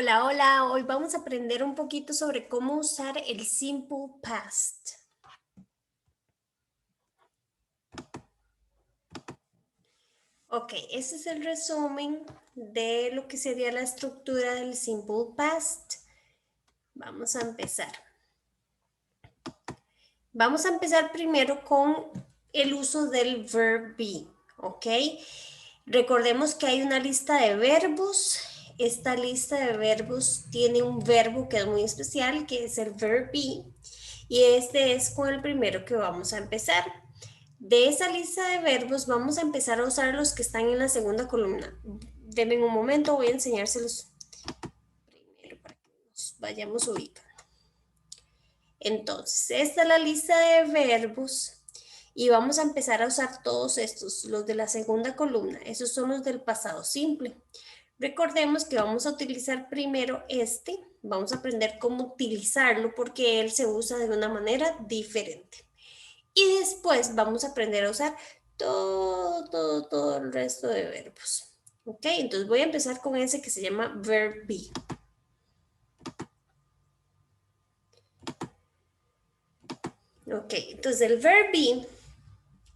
Hola, hola. Hoy vamos a aprender un poquito sobre cómo usar el simple past. Ok, este es el resumen de lo que sería la estructura del simple past. Vamos a empezar. Vamos a empezar primero con el uso del verb be, ¿ok? Recordemos que hay una lista de verbos. Esta lista de verbos tiene un verbo que es muy especial, que es el verb be. Y este es con el primero que vamos a empezar. De esa lista de verbos vamos a empezar a usar los que están en la segunda columna. Denme un momento, voy a enseñárselos primero para que nos vayamos ubicando. Entonces, esta es la lista de verbos y vamos a empezar a usar todos estos, los de la segunda columna. Esos son los del pasado simple. Recordemos que vamos a utilizar primero este. Vamos a aprender cómo utilizarlo porque él se usa de una manera diferente. Y después vamos a aprender a usar todo el resto de verbos. ¿Ok? Entonces voy a empezar con ese que se llama verb be. Ok, entonces el verb be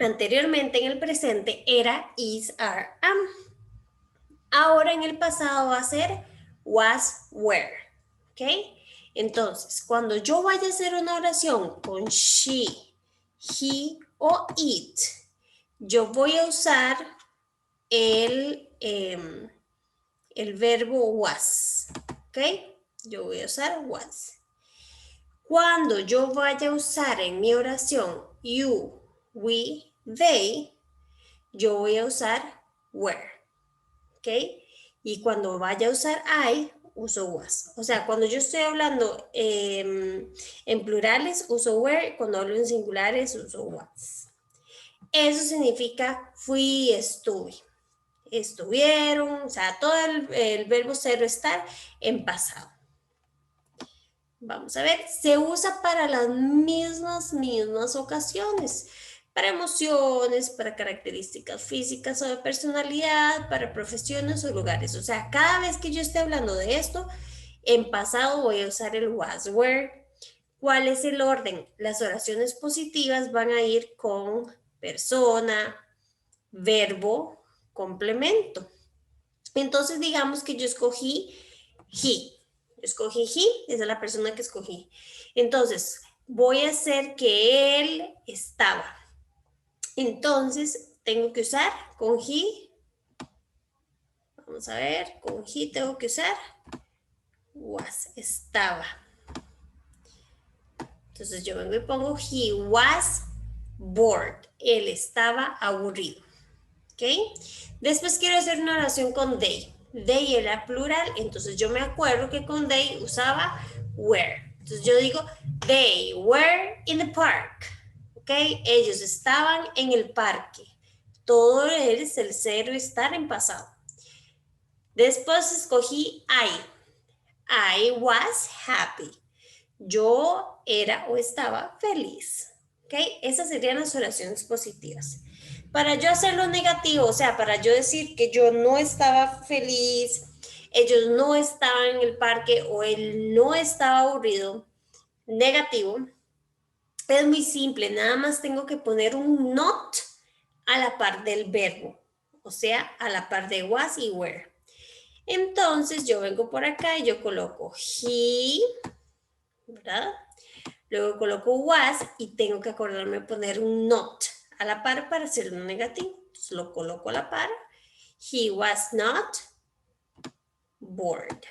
anteriormente en el presente era is, are, am. Ahora en el pasado va a ser was, were. ¿Ok? Entonces, cuando yo vaya a hacer una oración con she, he o it, yo voy a usar el verbo was. ¿Ok? Yo voy a usar was. Cuando yo vaya a usar en mi oración you, we, they, yo voy a usar were. ¿Ok? Y cuando vaya a usar I, uso was. O sea, cuando yo estoy hablando en plurales, uso were. Cuando hablo en singulares, uso was. Eso significa fui, estuve. Estuvieron, o sea, todo el verbo ser o estar en pasado. Vamos a ver, se usa para las mismas ocasiones, para emociones, para características físicas o de personalidad, para profesiones o lugares. O sea, cada vez que yo esté hablando de esto, en pasado voy a usar el was, were. ¿Cuál es el orden? Las oraciones positivas van a ir con persona, verbo, complemento. Entonces, digamos que yo escogí he. Escogí he, esa es la persona que escogí. Entonces, voy a hacer que él estaba. Entonces, tengo que usar con he. Vamos a ver, con he tengo que usar was, estaba. Entonces, yo vengo y pongo he was bored. Él estaba aburrido. ¿Ok? Después quiero hacer una oración con they. They era plural, entonces yo me acuerdo que con they usaba were. Entonces yo digo, they were in the park. ¿Ok? Ellos estaban en el parque. Todo es el cero estar en pasado. Después escogí I. I was happy. Yo era o estaba feliz. ¿Ok? Esas serían las oraciones positivas. Para yo hacerlo negativo, o sea, para yo decir que yo no estaba feliz, ellos no estaban en el parque o él no estaba aburrido, negativo, es muy simple, nada más tengo que poner un not a la par del verbo, o sea, a la par de was y were. Entonces yo vengo por acá y yo coloco he, ¿verdad? Luego coloco was y tengo que acordarme de poner un not a la par para hacerlo negativo. Entonces lo coloco a la par. He was not bored.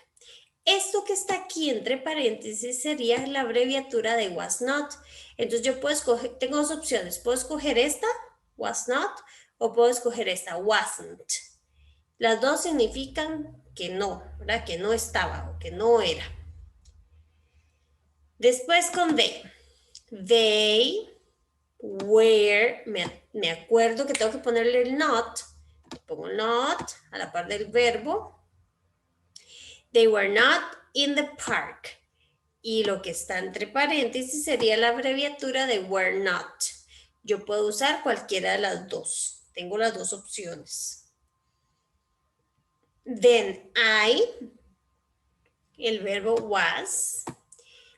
Esto que está aquí entre paréntesis sería la abreviatura de was not. Entonces yo puedo escoger, tengo dos opciones. Puedo escoger esta, was not, o puedo escoger esta, wasn't. Las dos significan que no, ¿verdad? Que no estaba o que no era. Después con they. They were, me acuerdo que tengo que ponerle el not, pongo not a la par del verbo. They were not in the park. Y lo que está entre paréntesis sería la abreviatura de were not. Yo puedo usar cualquiera de las dos. Tengo las dos opciones. Then I el verbo was.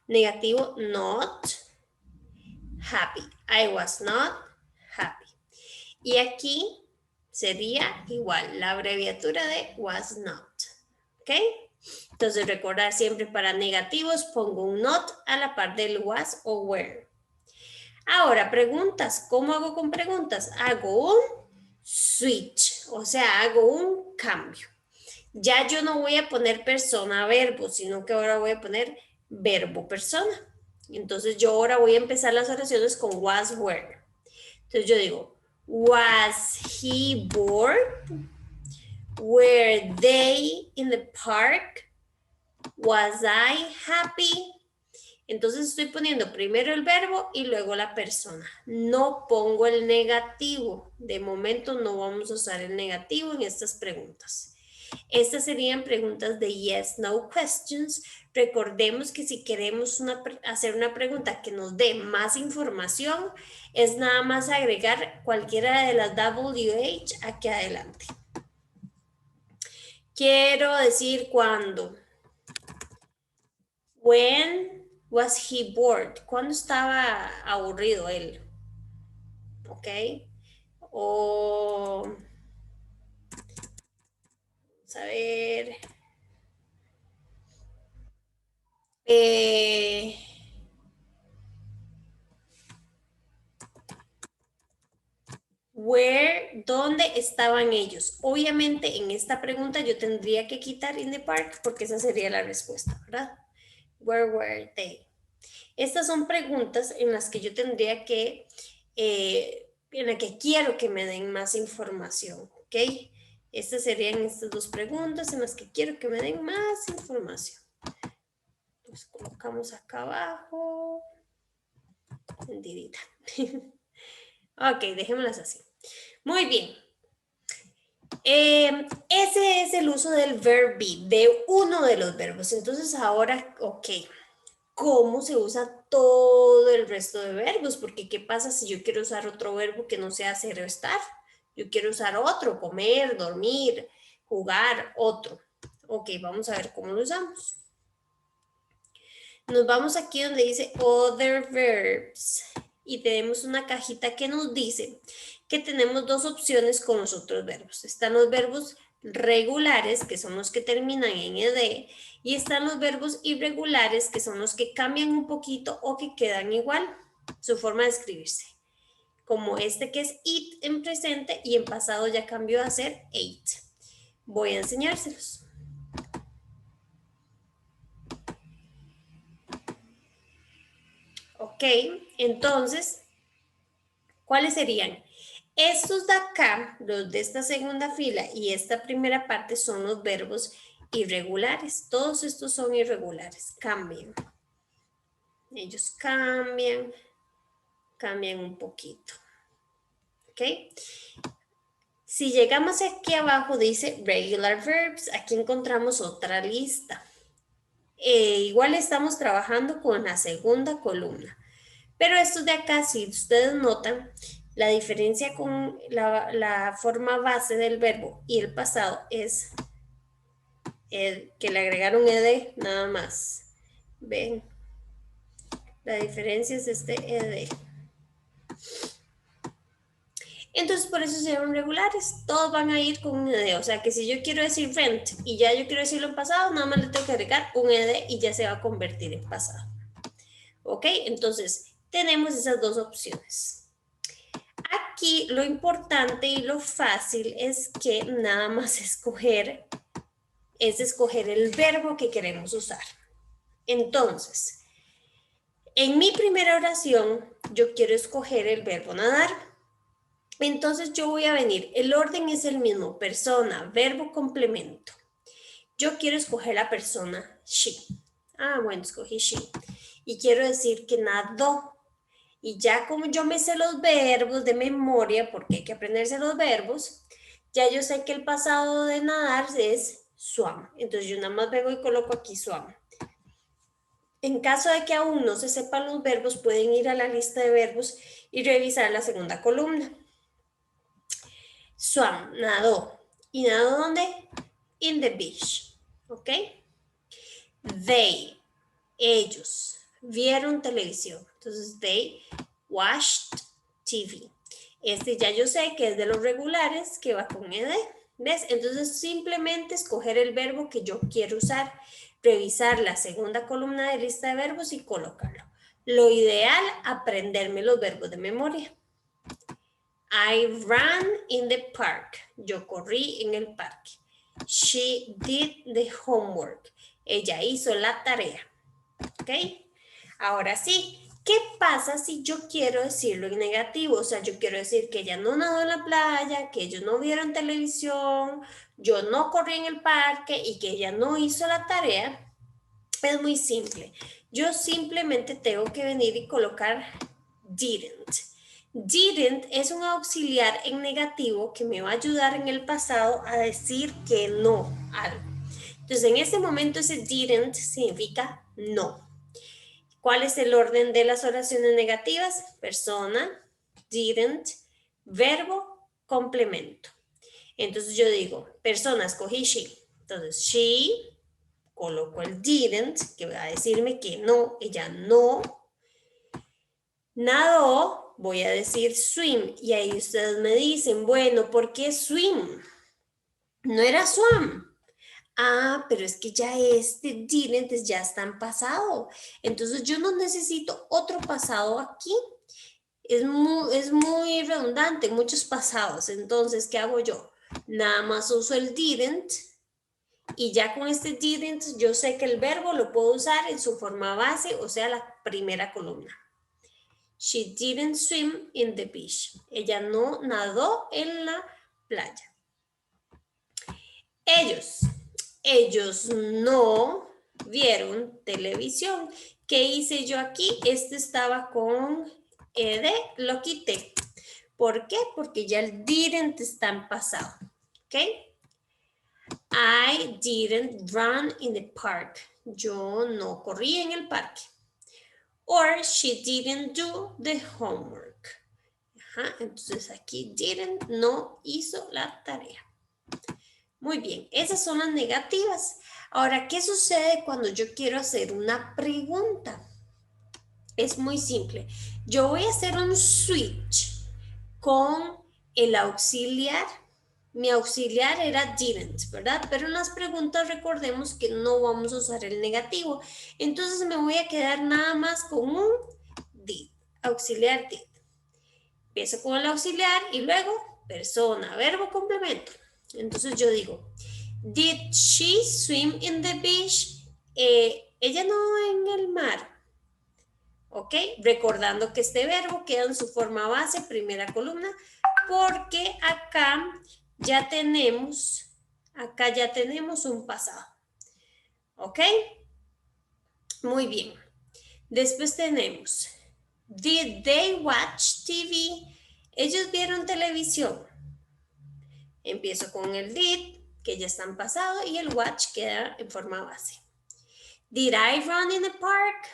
Negativo, not happy. I was not happy. Y aquí sería igual la abreviatura de was not. ¿Ok? Entonces recordar siempre para negativos pongo un not a la par del was o were. Ahora, preguntas. ¿Cómo hago con preguntas? Hago un switch, o sea, hago un cambio. Ya yo no voy a poner persona verbo, sino que ahora voy a poner verbo persona. Entonces yo ahora voy a empezar las oraciones con was, were. Entonces yo digo, was he bored? Were they in the park? Was I happy? Entonces estoy poniendo primero el verbo y luego la persona. No pongo el negativo. De momento no vamos a usar el negativo en estas preguntas. Estas serían preguntas de yes, no questions. Recordemos que si queremos hacer una pregunta que nos dé más información, es nada más agregar cualquiera de las WH aquí adelante. Quiero decir cuándo. When was he bored? ¿Cuándo estaba aburrido él? ¿Ok? O... Vamos a ver... Where, ¿dónde estaban ellos? Obviamente en esta pregunta yo tendría que quitar in the park porque esa sería la respuesta, ¿verdad? Where were they? Estas son preguntas en las que yo tendría que, en la que quiero que me den más información, ¿ok? Estas serían estas dos preguntas en las que quiero que me den más información. Los colocamos acá abajo. Mentirita. Ok, dejémoslas así. Muy bien. Ese es el uso del verb be, de uno de los verbos. Entonces ahora, ok, ¿cómo se usa todo el resto de verbos? Porque ¿qué pasa si yo quiero usar otro verbo que no sea ser o estar? Yo quiero usar otro, comer, dormir, jugar, otro. Ok, vamos a ver cómo lo usamos. Nos vamos aquí donde dice other verbs y tenemos una cajita que nos dice que tenemos dos opciones con los otros verbos. Están los verbos regulares, que son los que terminan en ed, y están los verbos irregulares, que son los que cambian un poquito o que quedan igual, su forma de escribirse. Como este que es it en presente y en pasado ya cambió a ser ate. Voy a enseñárselos. Ok, entonces, ¿cuáles serían? Estos de acá, los de esta segunda fila y esta primera parte son los verbos irregulares. Todos estos son irregulares, cambian. Ellos cambian un poquito. ¿Ok? Si llegamos aquí abajo dice regular verbs, aquí encontramos otra lista. Igual estamos trabajando con la segunda columna. Pero estos de acá, si ustedes notan, la diferencia con la forma base del verbo y el pasado es que le agregaron ed nada más. ¿Ven? La diferencia es este ed. Entonces, por eso se llaman regulares. Todos van a ir con un ed. O sea, que si yo quiero decir rent y ya yo quiero decirlo en pasado, nada más le tengo que agregar un ed y ya se va a convertir en pasado. ¿Ok? Entonces, tenemos esas dos opciones. Aquí lo importante y lo fácil es que nada más escoger el verbo que queremos usar. Entonces, en mi primera oración, yo quiero escoger el verbo nadar. Entonces yo voy a venir, el orden es el mismo, persona, verbo, complemento. Yo quiero escoger la persona she. Ah, bueno, escogí she. Y quiero decir que nadó. Y ya como yo me sé los verbos de memoria, porque hay que aprenderse los verbos, ya yo sé que el pasado de nadar es swam. Entonces yo nada más vengo y coloco aquí swam. En caso de que aún no se sepan los verbos, pueden ir a la lista de verbos y revisar la segunda columna. Swam, nadó. ¿Y nadó dónde? In the beach. ¿Ok? They, ellos, vieron televisión. Entonces, they watched TV. Este ya yo sé que es de los regulares, que va con ed. ¿Ves? Entonces, simplemente escoger el verbo que yo quiero usar, revisar la segunda columna de lista de verbos y colocarlo. Lo ideal, aprenderme los verbos de memoria. I ran in the park. Yo corrí en el parque. She did the homework. Ella hizo la tarea. ¿Ok? Ahora sí, ¿qué pasa si yo quiero decirlo en negativo? O sea, yo quiero decir que ella no nadó en la playa, que ellos no vieron televisión, yo no corrí en el parque y que ella no hizo la tarea. Es muy simple. Yo simplemente tengo que venir y colocar didn't. Didn't es un auxiliar en negativo que me va a ayudar en el pasado a decir que no algo. Entonces, en este momento ese didn't significa no. ¿Cuál es el orden de las oraciones negativas? Persona, didn't, verbo, complemento. Entonces yo digo, persona, escogí she. Entonces, she, coloco el didn't, que va a decirme que no, ella no. Nadó, voy a decir swim. Y ahí ustedes me dicen, bueno, ¿por qué swim? No era swam. Ah, pero es que ya este didn't ya está en pasado. Entonces yo no necesito otro pasado aquí. Es muy redundante, muchos pasados. Entonces, ¿qué hago yo? Nada más uso el didn't y ya con este didn't yo sé que el verbo lo puedo usar en su forma base, o sea, la primera columna. She didn't swim in the beach. Ella no nadó en la playa. Ellos no vieron televisión. ¿Qué hice yo aquí? Este estaba con ed, lo quité. ¿Por qué? Porque ya el didn't está en pasado. ¿Ok? I didn't run in the park. Yo no corrí en el parque. Or she didn't do the homework. Ajá, entonces aquí didn't no hizo la tarea. Muy bien, esas son las negativas. Ahora, ¿qué sucede cuando yo quiero hacer una pregunta? Es muy simple. Yo voy a hacer un switch con el auxiliar. Mi auxiliar era didn't, ¿verdad? Pero en las preguntas recordemos que no vamos a usar el negativo. Entonces me voy a quedar nada más con un did, auxiliar did. Empiezo con el auxiliar y luego persona, verbo, complemento. Entonces yo digo, did she swim in the beach? Ella no en el mar. ¿Ok? Recordando que este verbo queda en su forma base, primera columna, porque acá ya tenemos un pasado. ¿Ok? Muy bien. Después tenemos, did they watch TV? Ellos vieron televisión. Empiezo con el did, que ya está en pasado, y el watch queda en forma base. Did I run in the park?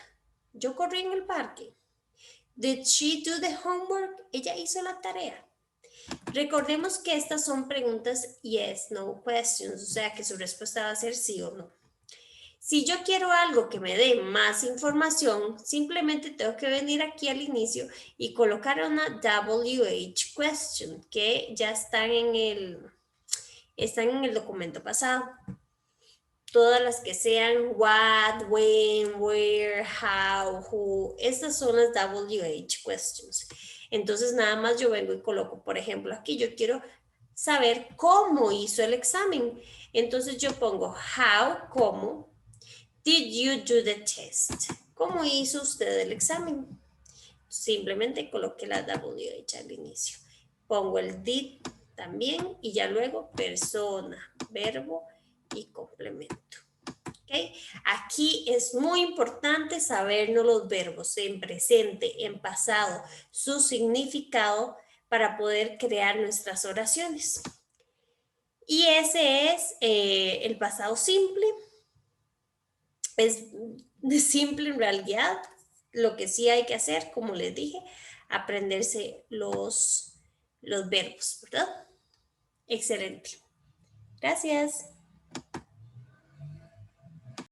Yo corrí en el parque. Did she do the homework? Ella hizo la tarea. Recordemos que estas son preguntas yes, no questions, o sea que su respuesta va a ser sí o no. Si yo quiero algo que me dé más información, simplemente tengo que venir aquí al inicio y colocar una WH question que ya están en el documento pasado. Todas las que sean what, when, where, how, who, estas son las WH questions. Entonces nada más yo vengo y coloco, por ejemplo, aquí yo quiero saber cómo hizo el examen. Entonces yo pongo how, cómo, did you do the test? ¿Cómo hizo usted el examen? Simplemente coloqué la WH al inicio. Pongo el did también y ya luego persona, verbo y complemento. ¿Okay? Aquí es muy importante sabernos los verbos en presente, en pasado, su significado para poder crear nuestras oraciones. Y ese es el pasado simple. Es simple en realidad. Lo que sí hay que hacer, como les dije, aprenderse los verbos, ¿verdad? Excelente. Gracias.